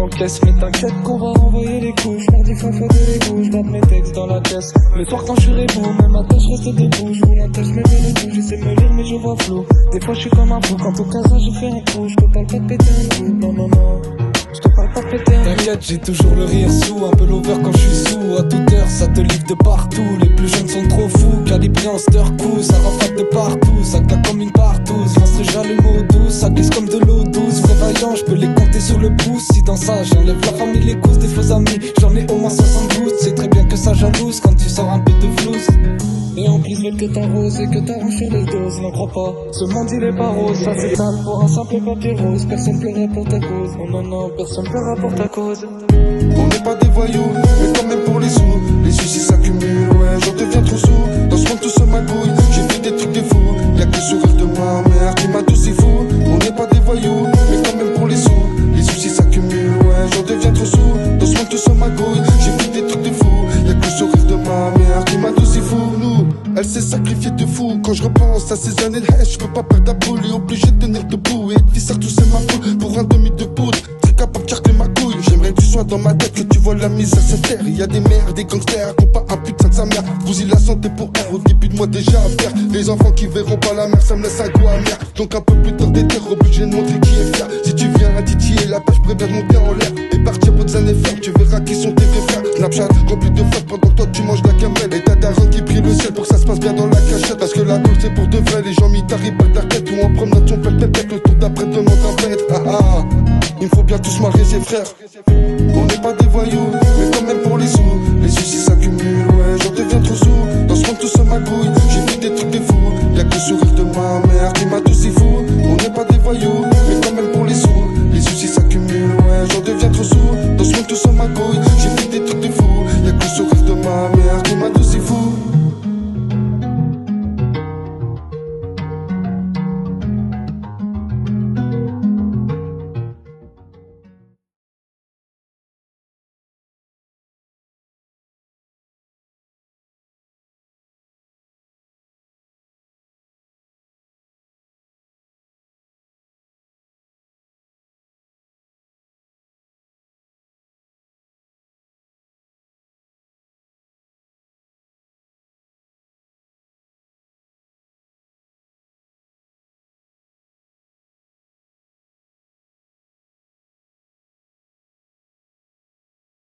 m'encaisse. Mais t'inquiète qu'on va renvoyer les couches. Mardi fois fois de l'égout, j'garde mes textes dans la caisse. Le soir quand je suis rebou, même ma tâche reste debout. Je roule un tâche, mais le tout, j'essaie de me lire mais je vois flou. Des fois je suis comme un fou, quand au cas j'ai fait un coup. Je te parle pas de péter un coup, non non non. Je te parle pas de péter un coup. T'inquiète, j'ai toujours le rire sous, un peu l'over quand je suis sous. À toute heure ça te livre de partout. Les plus jeunes sont trop fous, calibrés en stir-coup. Ça rafale de partout, ça claque comme une partouze. Lance j'allume douce, ça glisse comme de l'eau douce. Vrai vaillant, je peux les compter sur le pouce. Si dans ça j'enlève la famille, les causes des faux amis, j'en ai au moins 72. C'est très bien que ça jalouse quand tu sors un peu de flouze. Et en plus veulent que t'arroses et que t'arranges sur les doses. N'en crois pas, ce monde il est pas rose. Ça c'est sale pour un simple papier rose. Personne pleurait pour ta cause. Oh non non, personne pleura pour ta cause. On n'est pas des voyous, mais quand même pour les sous. Les soucis s'accumulent, ouais, j'en deviens trop sous. Dans ce monde tout se magouille, j'ai vu des trucs de fous. Y'a que le sourire de ma mère qui m'a tout si fou. On n'est pas des voyous, mais quand même pour les sous. Les soucis s'accumulent, ouais, j'en deviens trop sous. Dans ce monde tout se magouille, j'ai vu des trucs de fous. Y'a que le sourire de ma mère qui m'a tout si fou. Nous, elle s'est sacrifiée de fou. Quand je repense à ces années de haine, je peux pas perdre la boule. Et obligé de tenir debout et de visser tout c'est ma poule. Pour un demi de poudre, très capable de carcler ma couille. J'aimerais que tu sois dans ma tête, que tu vois la misère se taire. Y'a des mères, des gangsters, qui ont pas un putain de sa mère. Bousille la santé pour elle, au début de mois déjà à faire. Les enfants qui verront pas la mer, ça me laisse un goût amer. Donc un peu plus tard des terres, obligé de montrer qui est fier. Si tu viens à titiller la pêche, préfère monter en l'air. Et partir pour des années fermes, tu verras qui sont tes vrais frères. Snapchat rempli de flotte pendant que toi tu manges de la camelle. Et t'as daron qui prie le ciel pour que ça se passe bien dans la cachette. Parce que la colle c'est pour de vrai, les gens m'y par ta tête. Ou en promenade, on fait le tour d'après demande en fait. Ah ah, il me faut bien tous marrer ses frères. On n'est pas des voyous, mais quand même pour les sous. Les soucis s'accumulent, ouais, j'en deviens trop sous. Dans ce monde tout se magouille, j'ai vu des trucs de fous. Y'a que le sourire de ma mère qui m'a tout si fou. On n'est pas des voyous, mais quand même pour les sous. Les soucis s'accumulent, ouais, j'en deviens trop sous. Dans ce monde tout se magouille,